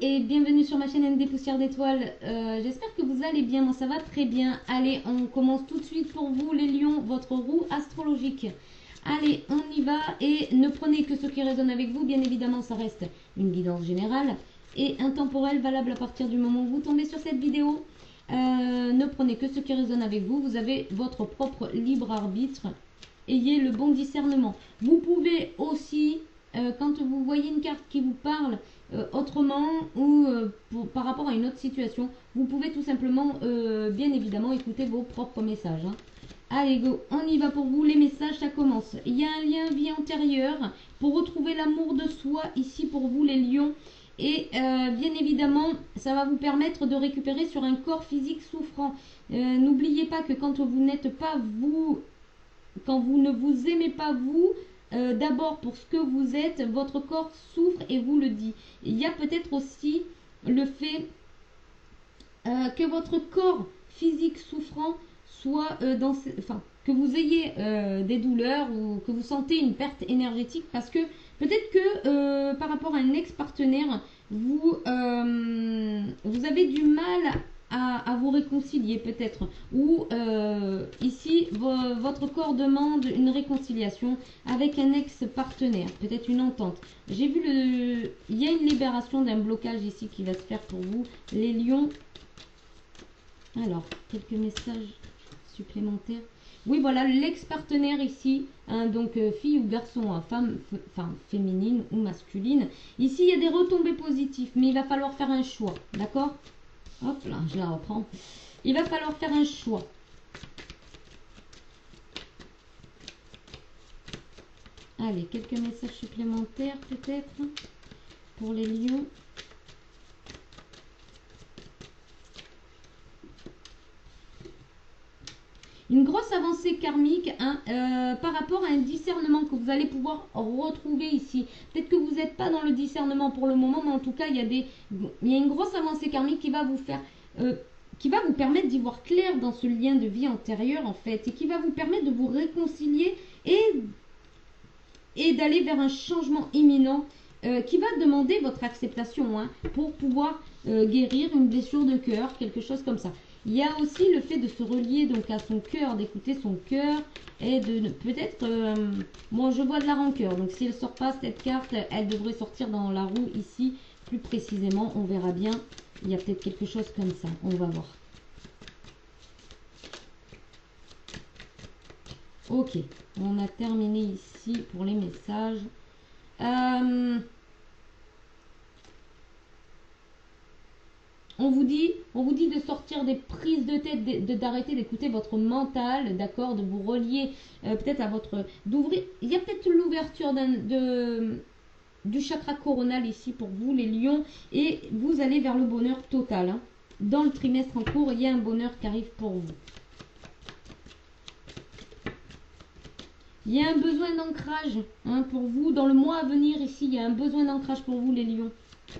et bienvenue sur ma chaîne ND Poussière d'étoiles. J'espère que vous allez bien, moi ça va très bien. Allez, on commence tout de suite pour vous les lions, votre roue astrologique. Allez, on y va et ne prenez que ce qui résonne avec vous. Bien évidemment, ça reste une guidance générale et intemporelle, valable à partir du moment où vous tombez sur cette vidéo. Ne prenez que ce qui résonne avec vous. Vous avez votre propre libre arbitre. Ayez le bon discernement. Vous pouvez aussi, quand vous voyez une carte qui vous parle autrement ou par rapport à une autre situation, vous pouvez tout simplement, bien évidemment, écouter vos propres messages. Allez, go, on y va pour vous. Les messages, ça commence. Il y a un lien vie antérieure pour retrouver l'amour de soi ici pour vous, les lions. Et bien évidemment, ça va vous permettre de récupérer sur un corps physique souffrant. N'oubliez pas que quand vous n'êtes pas vous, quand vous ne vous aimez pas vous, d'abord pour ce que vous êtes, votre corps souffre et vous le dit. Il y a peut-être aussi le fait que votre corps physique souffrant soit que vous ayez des douleurs ou que vous sentez une perte énergétique parce que peut-être que par rapport à un ex-partenaire, vous avez du mal à vous réconcilier peut-être ou ici votre corps demande une réconciliation avec un ex-partenaire, peut-être une entente. J'ai vu il y a une libération d'un blocage ici qui va se faire pour vous les lions. Alors quelques messages supplémentaires. Oui, voilà, l'ex-partenaire ici, hein, donc fille ou garçon, hein, femme, féminine ou masculine. Ici, il y a des retombées positives, mais il va falloir faire un choix, d'accord? Hop là, je la reprends. Il va falloir faire un choix. Allez, quelques messages supplémentaires peut-être pour les lions. Une grosse avancée karmique hein, par rapport à un discernement que vous allez pouvoir retrouver ici. Peut-être que vous n'êtes pas dans le discernement pour le moment, mais en tout cas, il y a une grosse avancée karmique qui va vous faire... qui va vous permettre d'y voir clair dans ce lien de vie antérieur en fait, et qui va vous permettre de vous réconcilier et d'aller vers un changement imminent qui va demander votre acceptation hein, pour pouvoir guérir une blessure de cœur, quelque chose comme ça. Il y a aussi le fait de se relier donc à son cœur, d'écouter son cœur et de peut-être, moi je vois de la rancœur, donc si elle ne sort pas cette carte, elle devrait sortir dans la roue ici, plus précisément, on verra bien, il y a peut-être quelque chose comme ça, on va voir. Ok, on a terminé ici pour les messages. On vous dit de sortir des prises de tête, d'arrêter d'écouter votre mental, d'accord, de vous relier peut-être à votre... d'ouvrir. Il y a peut-être l'ouverture du chakra coronal ici pour vous, les lions, et vous allez vers le bonheur total. Hein. Dans le trimestre en cours, il y a un bonheur qui arrive pour vous. Il y a un besoin d'ancrage hein, pour vous. Dans le mois à venir, ici, il y a un besoin d'ancrage pour vous, les lions.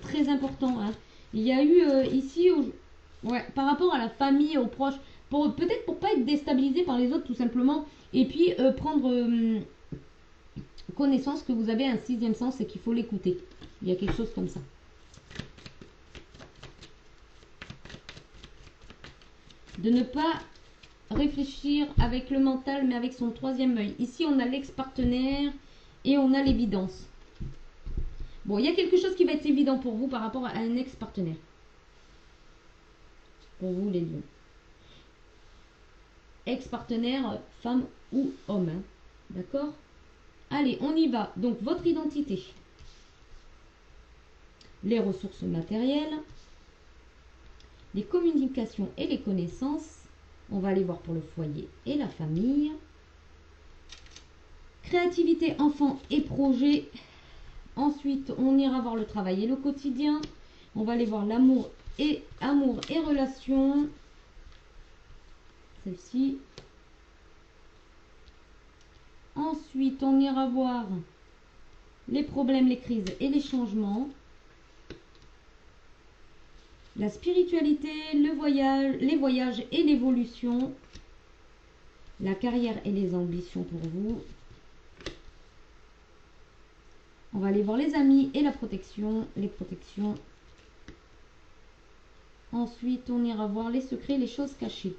Très important, hein. Il y a eu ici, ouais, par rapport à la famille, aux proches, peut-être pour pas être déstabilisé par les autres tout simplement, et puis prendre connaissance que vous avez un sixième sens et qu'il faut l'écouter. Il y a quelque chose comme ça. De ne pas réfléchir avec le mental, mais avec son troisième œil. Ici, on a l'ex-partenaire et on a l'évidence. Bon, il y a quelque chose qui va être évident pour vous par rapport à un ex-partenaire. Pour vous, les lions. Ex-partenaire, femme ou homme. Hein. D'accord? Allez, on y va. Donc, votre identité. Les ressources matérielles. Les communications et les connaissances. On va aller voir pour le foyer et la famille. Créativité, enfants et projets. Ensuite, on ira voir le travail et le quotidien. On va aller voir l'amour et relations. Celle-ci. Ensuite, on ira voir les problèmes, les crises et les changements. La spiritualité, le voyage, les voyages et l'évolution. La carrière et les ambitions pour vous. On va aller voir les amis et la protection, les protections. Ensuite, on ira voir les secrets, les choses cachées.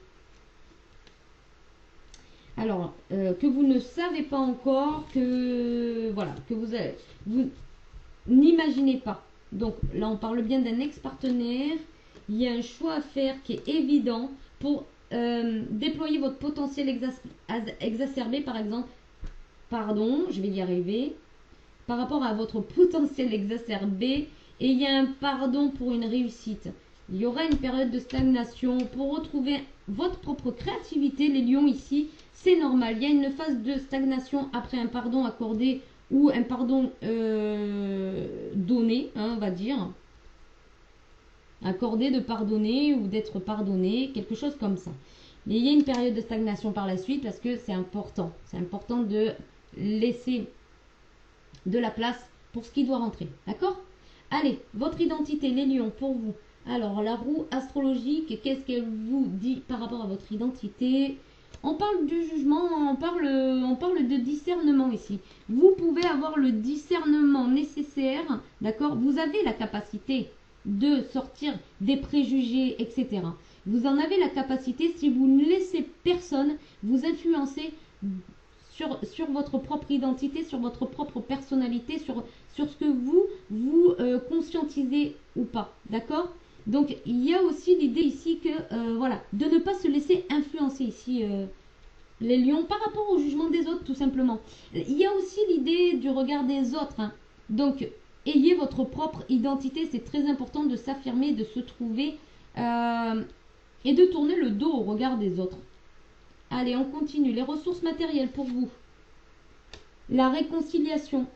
Alors, que vous ne savez pas encore, que voilà, que vous n'imaginez pas. Donc là, on parle bien d'un ex-partenaire. Il y a un choix à faire qui est évident pour déployer votre potentiel exacerbé, par exemple. Pardon, je vais y arriver. Par rapport à votre potentiel exacerbé, et il y a un pardon pour une réussite. Il y aura une période de stagnation pour retrouver votre propre créativité. Les lions ici, c'est normal. Il y a une phase de stagnation après un pardon accordé ou un pardon donné, hein, on va dire. Accordé de pardonner ou d'être pardonné, quelque chose comme ça. Mais il y a une période de stagnation par la suite parce que c'est important. C'est important de laisser de la place pour ce qui doit rentrer. D'accord? Allez, votre identité, les lions, pour vous. Alors, la roue astrologique, qu'est-ce qu'elle vous dit par rapport à votre identité? On parle du jugement, on parle de discernement ici. Vous pouvez avoir le discernement nécessaire, d'accord? Vous avez la capacité de sortir des préjugés, etc. Vous en avez la capacité si vous ne laissez personne vous influencer sur votre propre identité, sur votre propre personnalité, sur ce que vous conscientisez ou pas, d'accord? Donc, il y a aussi l'idée ici que, voilà, de ne pas se laisser influencer ici, les lions, par rapport au jugement des autres, tout simplement. Il y a aussi l'idée du regard des autres, hein. Donc, ayez votre propre identité, c'est très important de s'affirmer, de se trouver et de tourner le dos au regard des autres. Allez, on continue. Les ressources matérielles pour vous. La réconciliation.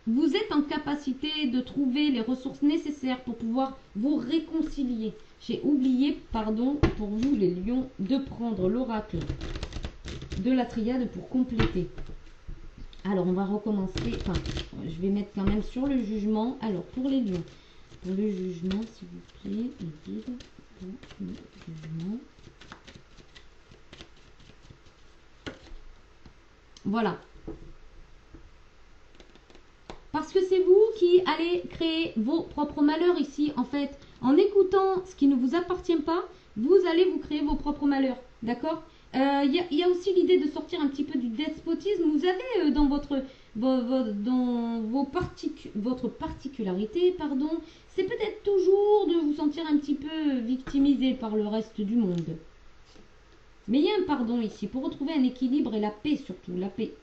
Vous êtes en capacité de trouver les ressources nécessaires pour pouvoir vous réconcilier. J'ai oublié, pardon, pour vous les lions, de prendre l'oracle de la triade pour compléter. Alors, on va recommencer. Enfin, je vais mettre quand même sur le jugement. Alors, pour les lions, pour le jugement, s'il vous plaît, le guide pour le jugement. Voilà. Parce que c'est vous qui allez créer vos propres malheurs ici, en fait. En écoutant ce qui ne vous appartient pas, vous allez vous créer vos propres malheurs. D'accord? Il y a aussi l'idée de sortir un petit peu du despotisme. Vous avez dans votre particularité, pardon, c'est peut-être toujours de vous sentir un petit peu victimisé par le reste du monde. Mais il y a un pardon ici pour retrouver un équilibre et la paix surtout, la paix.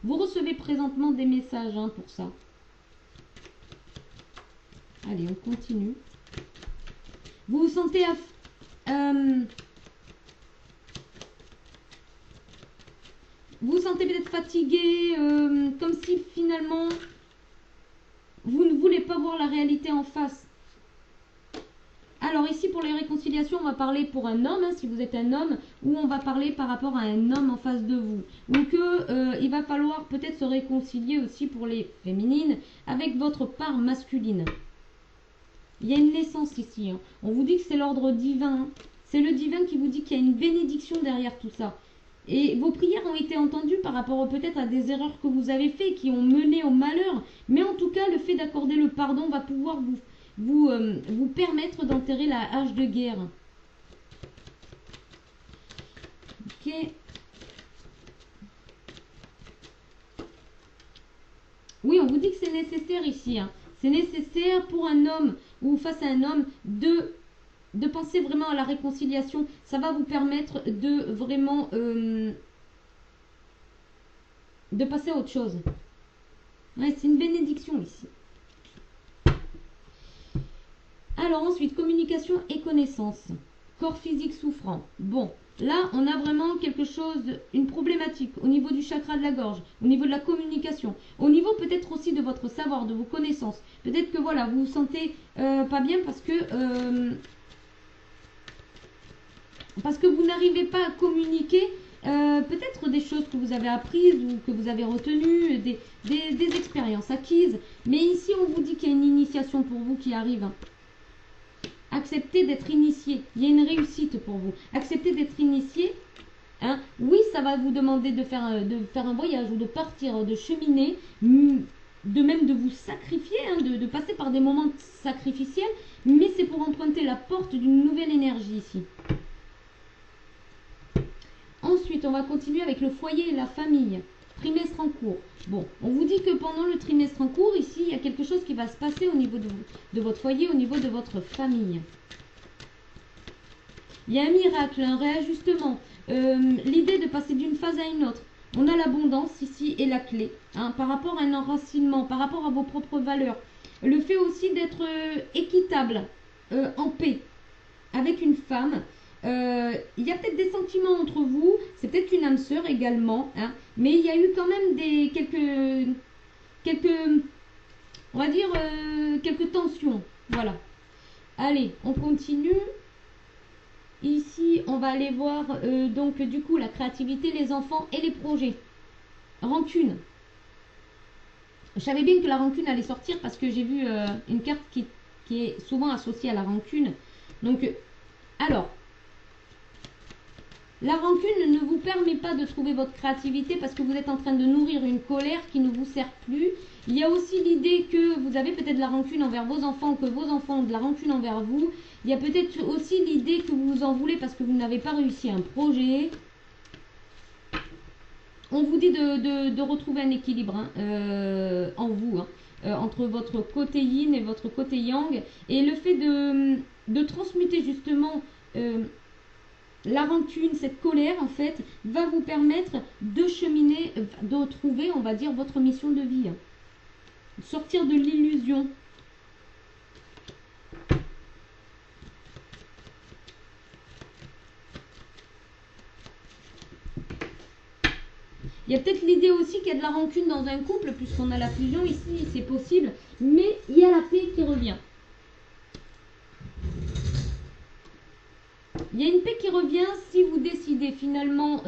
Vous recevez présentement des messages hein, pour ça. Allez, on continue. Vous vous sentez vous vous sentez peut-être fatigué, comme si finalement vous ne voulez pas voir la réalité en face. Alors ici pour les réconciliations, on va parler pour un homme, hein, si vous êtes un homme, ou on va parler par rapport à un homme en face de vous. Ou que il va falloir peut-être se réconcilier aussi pour les féminines avec votre part masculine. Il y a une naissance ici. Hein. On vous dit que c'est l'ordre divin. Hein. C'est le divin qui vous dit qu'il y a une bénédiction derrière tout ça. Et vos prières ont été entendues par rapport peut-être à des erreurs que vous avez faites, qui ont mené au malheur. Mais en tout cas, le fait d'accorder le pardon va pouvoir vous permettre d'enterrer la hache de guerre. Ok. Oui, on vous dit que c'est nécessaire ici. Hein. C'est nécessaire pour un homme ou face à un homme de penser vraiment à la réconciliation. Ça va vous permettre de vraiment de passer à autre chose. Ouais, c'est une bénédiction ici. Alors ensuite, communication et connaissance. Corps physique souffrant. Bon, là, on a vraiment quelque chose, une problématique au niveau du chakra de la gorge, au niveau de la communication, au niveau peut-être aussi de votre savoir, de vos connaissances. Peut-être que voilà, vous vous sentez pas bien parce que vous n'arrivez pas à communiquer peut-être des choses que vous avez apprises ou que vous avez retenues, des expériences acquises. Mais ici, on vous dit qu'il y a une initiation pour vous qui arrive. Acceptez d'être initié. Il y a une réussite pour vous. Acceptez d'être initié. Hein. Oui, ça va vous demander de faire un voyage ou de partir, de cheminer. même de vous sacrifier, hein, de passer par des moments sacrificiels, mais c'est pour emprunter la porte d'une nouvelle énergie ici. Ensuite, on va continuer avec le foyer et la famille. Trimestre en cours. Bon, on vous dit que pendant le trimestre en cours, ici, il y a quelque chose qui va se passer au niveau de votre foyer, au niveau de votre famille. Il y a un miracle, un réajustement. L'idée de passer d'une phase à une autre. On a l'abondance ici et la clé. Hein, par rapport à un enracinement, par rapport à vos propres valeurs. Le fait aussi d'être équitable, en paix, avec une femme. Il y a peut-être des sentiments entre vous. C'est peut-être une âme sœur également. Hein, mais il y a eu quand même quelques on va dire, quelques tensions. Voilà. Allez, on continue. Ici, on va aller voir donc du coup la créativité, les enfants et les projets. Rancune. Je savais bien que la rancune allait sortir parce que j'ai vu une carte qui est souvent associée à la rancune. Donc, alors, la rancune ne vous permet pas de trouver votre créativité parce que vous êtes en train de nourrir une colère qui ne vous sert plus. Il y a aussi l'idée que vous avez peut-être de la rancune envers vos enfants, que vos enfants ont de la rancune envers vous. Il y a peut-être aussi l'idée que vous vous en voulez parce que vous n'avez pas réussi un projet. On vous dit de retrouver un équilibre hein, en vous, hein, entre votre côté yin et votre côté yang. Et le fait de transmuter justement la rancune, cette colère en fait, va vous permettre de cheminer, de trouver, on va dire, votre mission de vie. Hein. Sortir de l'illusion. Il y a peut-être l'idée aussi qu'il y a de la rancune dans un couple, puisqu'on a la fusion ici, c'est possible, mais il y a la paix qui revient. Il y a une paix qui revient si vous décidez finalement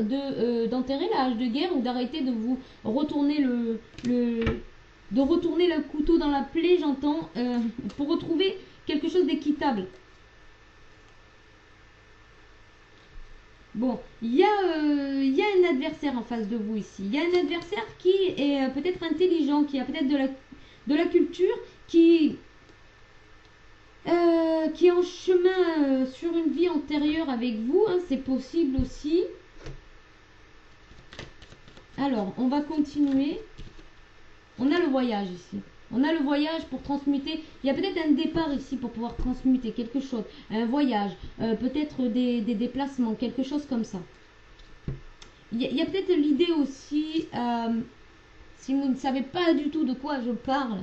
d'enterrer la hache de guerre ou d'arrêter de vous retourner de retourner le couteau dans la plaie, j'entends, pour retrouver quelque chose d'équitable. Bon, il y a un adversaire en face de vous ici. Il y a un adversaire qui est peut-être intelligent, qui a peut-être de la culture, qui est en chemin sur une vie antérieure avec vous. Hein, c'est possible aussi. Alors, on va continuer. On a le voyage ici. On a le voyage pour transmuter. Il y a peut-être un départ ici pour pouvoir transmuter quelque chose. Un voyage, peut-être des déplacements, quelque chose comme ça. Il y a peut-être l'idée aussi, si vous ne savez pas du tout de quoi je parle,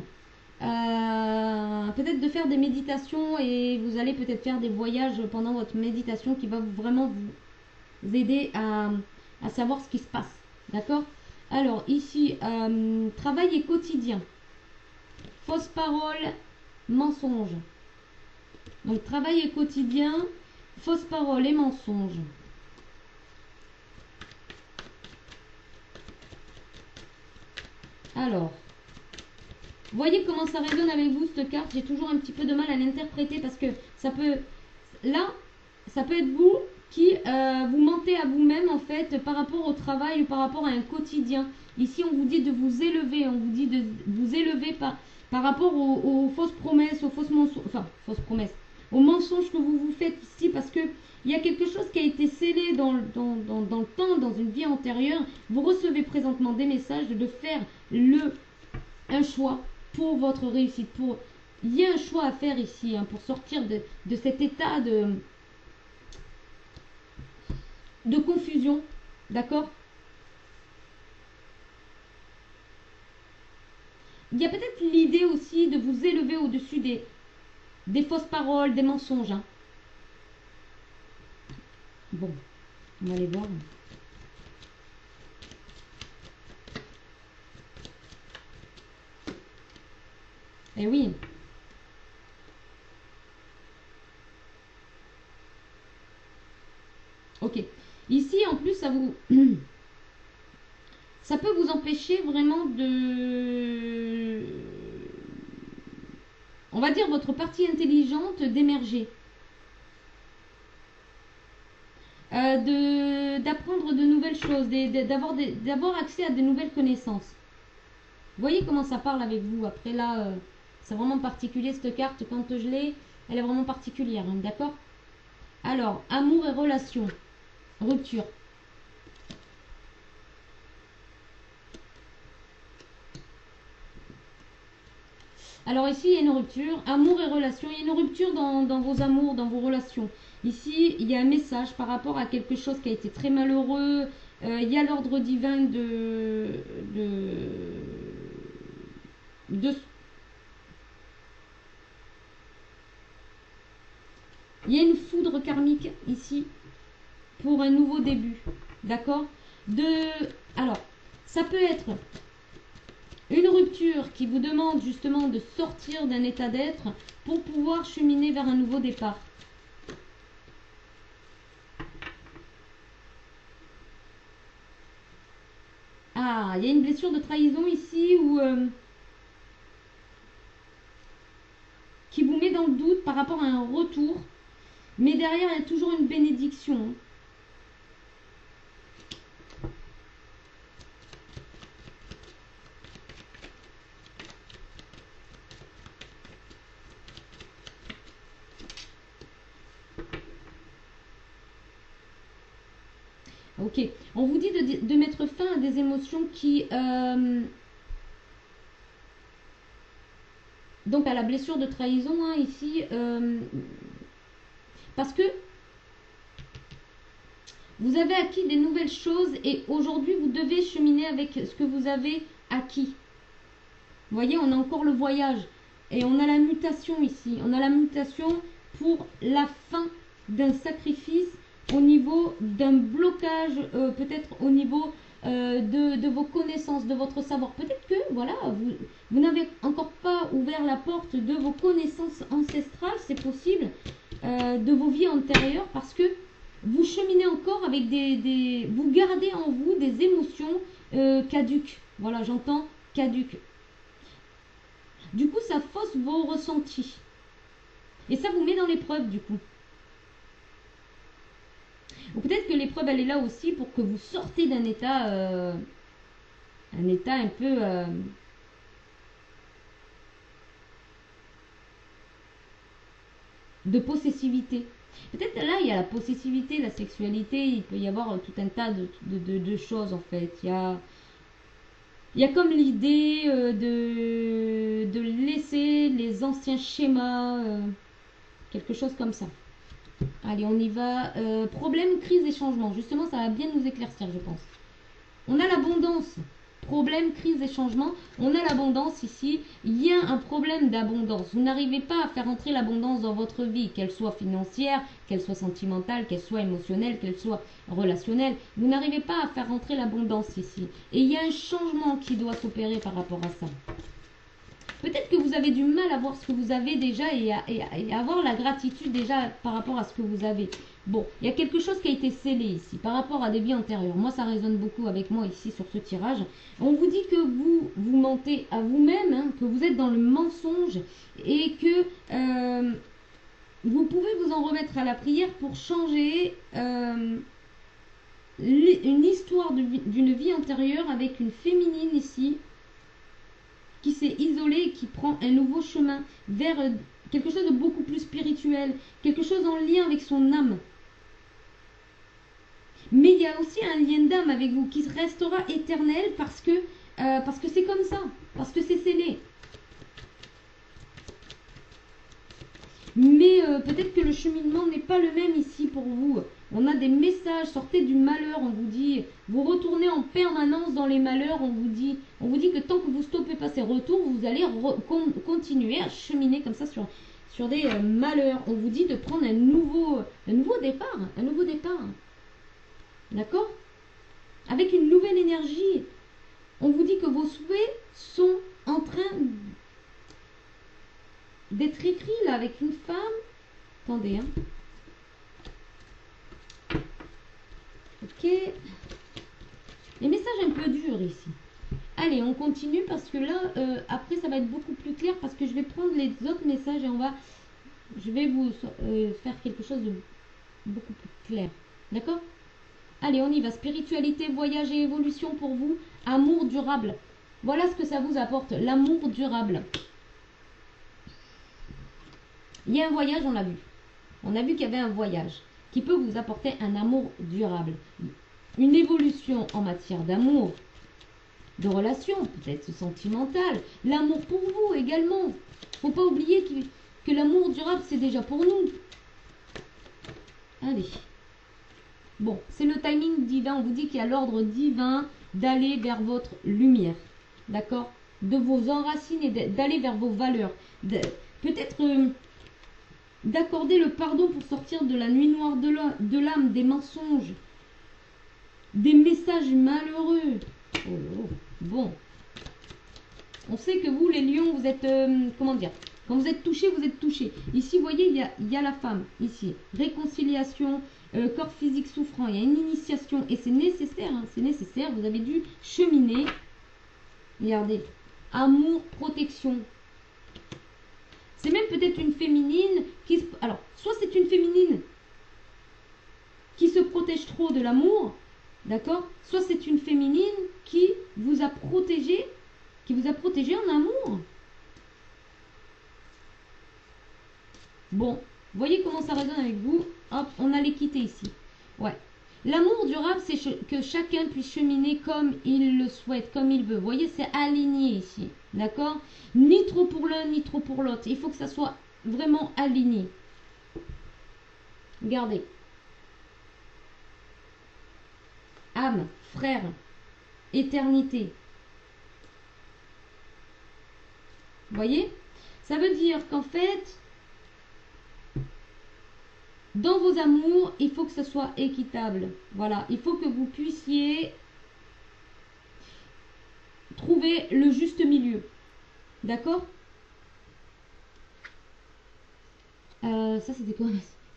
peut-être de faire des méditations et vous allez peut-être faire des voyages pendant votre méditation qui va vraiment vous aider à savoir ce qui se passe. D'accord? Alors ici, travail et quotidien. Fausse parole, mensonge. Donc travail et quotidien, fausse parole et mensonge. Alors, voyez comment ça résonne avec vous cette carte. J'ai toujours un petit peu de mal à l'interpréter parce que ça peut, là, ça peut être vous qui vous mentez à vous-même en fait par rapport au travail ou par rapport à un quotidien. Ici, on vous dit de vous élever, on vous dit de vous élever par rapport aux fausses promesses, aux fausses mensonges, enfin, fausses promesses, aux mensonges que vous vous faites ici parce que il y a quelque chose qui a été scellé dans le temps, dans une vie antérieure. Vous recevez présentement des messages de faire un choix pour votre réussite. Il y a un choix à faire ici hein, pour sortir de cet état de confusion. D'accord? Il y a peut-être l'idée aussi de vous élever au-dessus des fausses paroles, des mensonges. Hein. Bon, on va aller voir. Eh oui. Ok. Ici, en plus, ça peut vous empêcher vraiment on va dire, votre partie intelligente d'émerger. D'apprendre de nouvelles choses, d'avoir accès à de nouvelles connaissances. Voyez comment ça parle avec vous. Après là, c'est vraiment particulier cette carte. Quand je l'ai, elle est vraiment particulière. Hein, d'accord? Alors, amour et relation. Rupture. Alors ici, il y a une rupture. Amour et relation. Il y a une rupture dans vos amours, dans vos relations. Ici, il y a un message par rapport à quelque chose qui a été très malheureux. Il y a l'ordre divin de il y a une foudre karmique ici pour un nouveau début. D'accord? Alors, ça peut être une rupture qui vous demande justement de sortir d'un état d'être pour pouvoir cheminer vers un nouveau départ. Ah, il y a une blessure de trahison ici qui vous met dans le doute par rapport à un retour. Mais derrière, il y a toujours une bénédiction. Ok, on vous dit de mettre fin à des émotions qui... donc à la blessure de trahison, hein, ici, parce que vous avez acquis des nouvelles choses et aujourd'hui, vous devez cheminer avec ce que vous avez acquis. Vous voyez, on a encore le voyage et on a la mutation ici. On a la mutation pour la fin d'un sacrifice au niveau d'un blocage, peut-être au niveau de vos connaissances, de votre savoir. Peut-être que, voilà, vous n'avez encore pas ouvert la porte de vos connaissances ancestrales, c'est possible, de vos vies antérieures, parce que vous cheminez encore avec vous gardez en vous des émotions caduques. Voilà, j'entends caduques. Du coup, ça fausse vos ressentis. Et ça vous met dans l'épreuve, du coup. Ou peut-être que l'épreuve, elle est là aussi pour que vous sortez d'un état, un peu... de possessivité. Peut-être là, il y a la possessivité, la sexualité, il peut y avoir tout un tas de choses, en fait. Il y a comme l'idée de laisser les anciens schémas, quelque chose comme ça. Allez, on y va. Problème, crise et changement. Justement, ça va bien nous éclaircir, je pense. On a l'abondance. Problème, crise et changement. On a l'abondance ici. Il y a un problème d'abondance. Vous n'arrivez pas à faire entrer l'abondance dans votre vie, qu'elle soit financière, qu'elle soit sentimentale, qu'elle soit émotionnelle, qu'elle soit relationnelle. Vous n'arrivez pas à faire entrer l'abondance ici. Et il y a un changement qui doit s'opérer par rapport à ça. Peut-être que vous avez du mal à voir ce que vous avez déjà et à avoir la gratitude déjà par rapport à ce que vous avez. Bon, il y a quelque chose qui a été scellé ici par rapport à des vies antérieures. Moi, ça résonne beaucoup avec moi ici sur ce tirage. On vous dit que vous mentez à vous-même, hein, que vous êtes dans le mensonge et que vous pouvez vous en remettre à la prière pour changer une histoire d'une vie antérieure avec une féminine ici qui s'est isolée et qui prend un nouveau chemin vers quelque chose de beaucoup plus spirituel, quelque chose en lien avec son âme. Mais il y a aussi un lien d'âme avec vous qui restera éternel parce que c'est comme ça, parce que c'est scellé. Mais peut-être que le cheminement n'est pas le même ici pour vous. On a des messages, sortez du malheur, on vous dit, vous retournez en permanence dans les malheurs, on vous dit que tant que vous stoppez pas ces retours, vous allez continuer à cheminer comme ça sur des malheurs. On vous dit de prendre un nouveau départ, D'accord? Avec une nouvelle énergie. On vous dit que vos souhaits sont en train d'être écrits là avec une femme. Attendez, hein. Ok. Les messages un peu durs ici. Allez, on continue parce que là, après, ça va être beaucoup plus clair parce que je vais prendre les autres messages et je vais vous faire quelque chose de beaucoup plus clair. D'accord? Allez, on y va. Spiritualité, voyage et évolution pour vous. Amour durable. Voilà ce que ça vous apporte, l'amour durable. Il y a un voyage, on l'a vu. On a vu qu'il y avait un voyage qui peut vous apporter un amour durable. Une évolution en matière d'amour, de relations, peut-être sentimentales. L'amour pour vous également. Faut pas oublier que l'amour durable, c'est déjà pour nous. Allez. Bon, c'est le timing divin. On vous dit qu'il y a l'ordre divin d'aller vers votre lumière. D'accord? De vous enraciner, d'aller vers vos valeurs. Peut-être d'accorder le pardon pour sortir de la nuit noire de l'âme, des mensonges, des messages malheureux. Oh, bon. On sait que vous, les lions, vous êtes, comment dire, quand vous êtes touchés, vous êtes touchés. Ici, vous voyez, il y a la femme, ici. Réconciliation, corps physique souffrant, il y a une initiation. Et c'est nécessaire, hein, c'est nécessaire. Vous avez dû cheminer. Regardez. Amour, protection. C'est même peut-être une féminine qui... Alors, soit c'est une féminine qui se protège trop de l'amour, d'accord? Soit c'est une féminine qui vous a protégé en amour. Bon, voyez comment ça résonne avec vous. Hop, on allait quitter ici. Ouais. L'amour durable, c'est que chacun puisse cheminer comme il le souhaite, comme il veut. Vous voyez, c'est aligné ici. D'accord? Ni trop pour l'un, ni trop pour l'autre. Il faut que ça soit vraiment aligné. Regardez. Âme, frère, éternité. Vous voyez? Ça veut dire qu'en fait, dans vos amours, il faut que ce soit équitable. Voilà, il faut que vous puissiez trouver le juste milieu. D'accord? Ça, c'était quoi?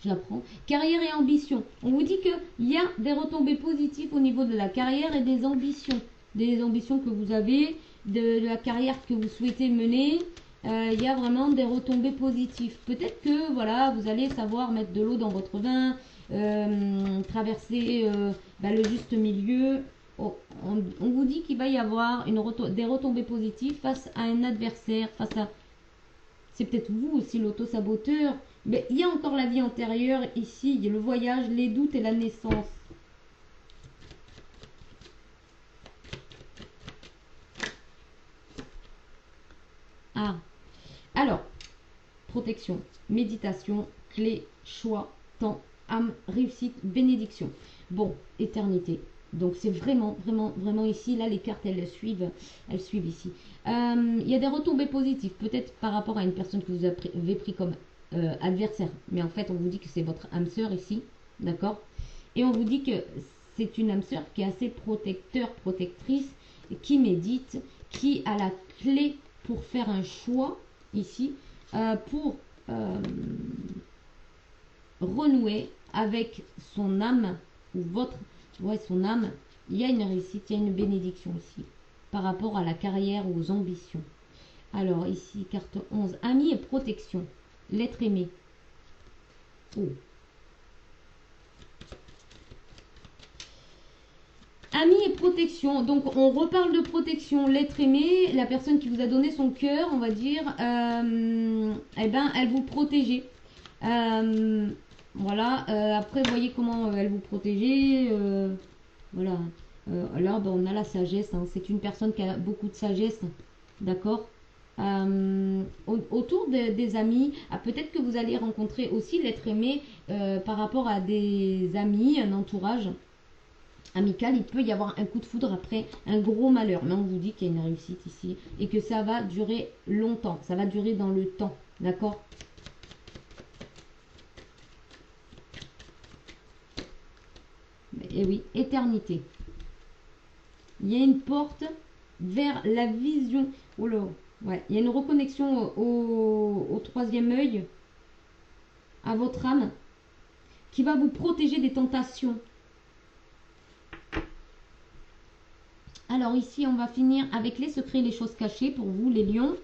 J'apprends. Carrière et ambition. On vous dit qu'il y a des retombées positives au niveau de la carrière et des ambitions. Des ambitions que vous avez, de la carrière que vous souhaitez mener. Il y a vraiment des retombées positives. Peut-être que voilà, vous allez savoir mettre de l'eau dans votre vin, traverser le juste milieu. Oh, on vous dit qu'il va y avoir des retombées positives face à un adversaire, face à... C'est peut-être vous aussi l'auto-saboteur. Mais il y a encore la vie antérieure ici, il y a le voyage, les doutes et la naissance. Ah, alors, protection, méditation, clé, choix, temps, âme, réussite, bénédiction. Bon, éternité. Donc c'est vraiment, vraiment, vraiment ici, là les cartes elles suivent ici. Il y a des retombées positives, peut-être par rapport à une personne que vous avez pris comme adversaire. Mais en fait on vous dit que c'est votre âme sœur ici, d'accord? Et on vous dit que c'est une âme sœur qui est assez protectrice, qui médite, qui a la clé pour faire un choix ici, pour renouer avec son âme ou votre... Ouais, son âme, il y a une réussite, il y a une bénédiction ici, par rapport à la carrière ou aux ambitions. Alors, ici, carte 11, amis et protection, l'être aimé. Oh. Amis et protection, donc on reparle de protection, l'être aimé, la personne qui vous a donné son cœur, on va dire, eh ben, elle vous protégeait. Voilà, après, vous voyez comment elle vous protégeait. Voilà. Là, ben, on a la sagesse. Hein. C'est une personne qui a beaucoup de sagesse. D'accord? Autour des amis, peut-être que vous allez rencontrer aussi l'être aimé par rapport à des amis, un entourage amical. Il peut y avoir un coup de foudre après un gros malheur. Mais on vous dit qu'il y a une réussite ici et que ça va durer longtemps. Ça va durer dans le temps. D'accord? Et oui, éternité. Il y a une porte vers la vision. Oh là, ouais, il y a une reconnexion au troisième œil, à votre âme, qui va vous protéger des tentations. Alors ici, on va finir avec les secrets et les choses cachées pour vous, les lions.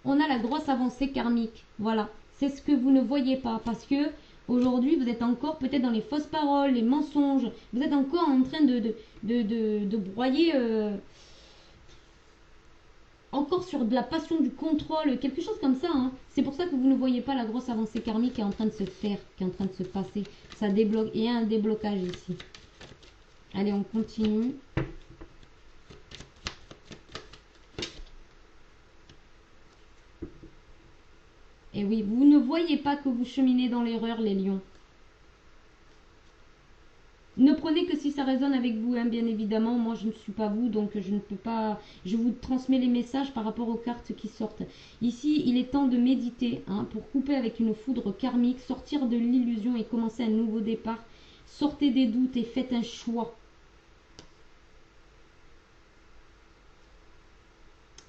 On a la grosse avancée karmique. Voilà, c'est ce que vous ne voyez pas parce que aujourd'hui, vous êtes encore peut-être dans les fausses paroles, les mensonges. Vous êtes encore en train de broyer encore sur de la passion du contrôle, quelque chose comme ça. Hein. C'est pour ça que vous ne voyez pas la grosse avancée karmique qui est en train de se faire, qui est en train de se passer. Ça débloque, il y a un déblocage ici. Allez, on continue. Et oui, vous ne voyez pas que vous cheminez dans l'erreur, les lions. Ne prenez que si ça résonne avec vous, hein, bien évidemment. Moi, je ne suis pas vous, donc je ne peux pas... Je vous transmets les messages par rapport aux cartes qui sortent. Ici, il est temps de méditer hein, pour couper avec une foudre karmique, sortir de l'illusion et commencer un nouveau départ. Sortez des doutes et faites un choix.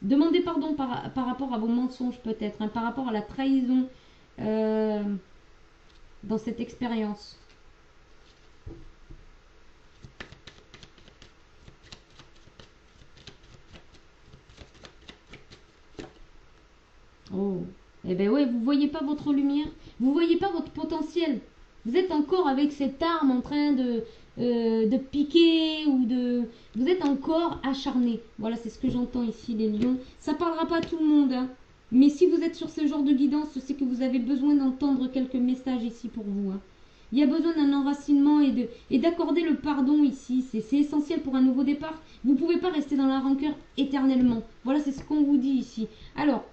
Demandez pardon par rapport à vos mensonges peut-être, hein, par rapport à la trahison dans cette expérience. Oh, eh ben ouais, vous voyez pas votre lumière, vous voyez pas votre potentiel. Vous êtes encore avec cette arme en train de piquer ou de... Vous êtes encore acharné. Voilà, c'est ce que j'entends ici, les lions. Ça parlera pas à tout le monde, hein. Mais si vous êtes sur ce genre de guidance, c'est que vous avez besoin d'entendre quelques messages ici pour vous. Hein. Il y a besoin d'un enracinement et d'accorder le pardon ici. C'est essentiel pour un nouveau départ. Vous ne pouvez pas rester dans la rancœur éternellement. Voilà, c'est ce qu'on vous dit ici. Alors,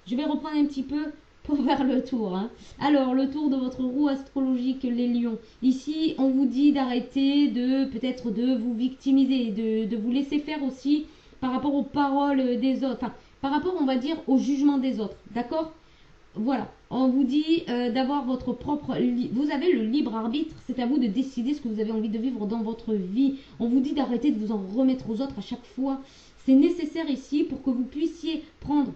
je vais reprendre un petit peu pour faire le tour. Hein. Alors, le tour de votre roue astrologique, les lions. Ici, on vous dit d'arrêter peut-être de vous victimiser, de vous laisser faire aussi par rapport aux paroles des autres. Enfin, par rapport, on va dire, au jugement des autres. D'accord ? Voilà. On vous dit d'avoir votre propre... Vous avez le libre arbitre. C'est à vous de décider ce que vous avez envie de vivre dans votre vie. On vous dit d'arrêter de vous en remettre aux autres à chaque fois. C'est nécessaire ici pour que vous puissiez prendre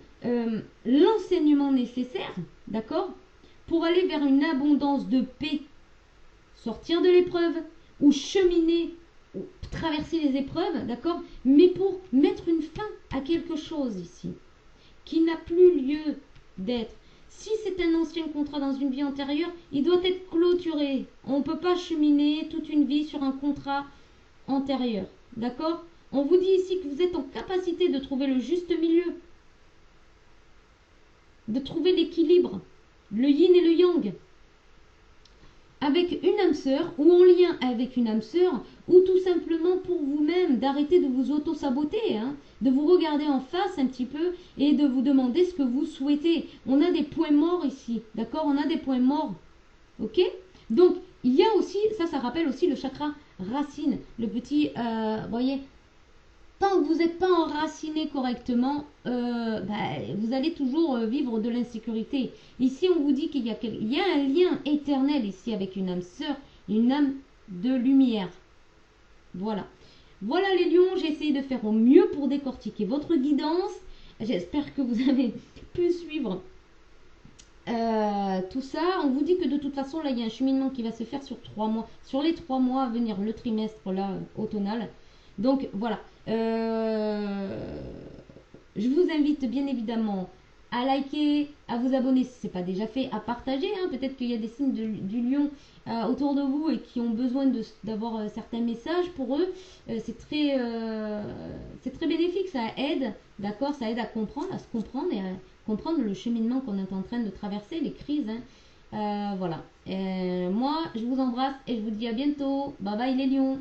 l'enseignement nécessaire, d'accord, pour aller vers une abondance de paix, sortir de l'épreuve ou cheminer, ou traverser les épreuves, d'accord, mais pour mettre une fin à quelque chose ici qui n'a plus lieu d'être. Si c'est un ancien contrat dans une vie antérieure, il doit être clôturé. On ne peut pas cheminer toute une vie sur un contrat antérieur, d'accord. On vous dit ici que vous êtes en capacité de trouver le juste milieu, de trouver l'équilibre, le yin et le yang, avec une âme sœur ou en lien avec une âme sœur, ou tout simplement pour vous-même, d'arrêter de vous auto-saboter, hein, de vous regarder en face un petit peu et de vous demander ce que vous souhaitez. On a des points morts ici, d'accord? On a des points morts, ok? Donc, il y a aussi, ça rappelle aussi le chakra racine, le petit, voyez, tant que vous n'êtes pas enraciné correctement, vous allez toujours vivre de l'insécurité. Ici, on vous dit qu'il y a un lien éternel ici avec une âme sœur, une âme de lumière. Voilà. Voilà les lions, j'ai essayé de faire au mieux pour décortiquer votre guidance. J'espère que vous avez pu suivre tout ça. On vous dit que de toute façon, là, il y a un cheminement qui va se faire sur 3 mois. Sur les 3 mois à venir, le trimestre là, automnal. Donc voilà. Je vous invite bien évidemment à liker, à vous abonner si ce n'est pas déjà fait, à partager. Hein. Peut-être qu'il y a des signes du lion autour de vous et qui ont besoin d'avoir certains messages pour eux. C'est très bénéfique, ça aide, d'accord, ça aide à comprendre, à se comprendre et à comprendre le cheminement qu'on est en train de traverser, les crises. Hein. Voilà. Moi, je vous embrasse et je vous dis à bientôt. Bye bye les lions.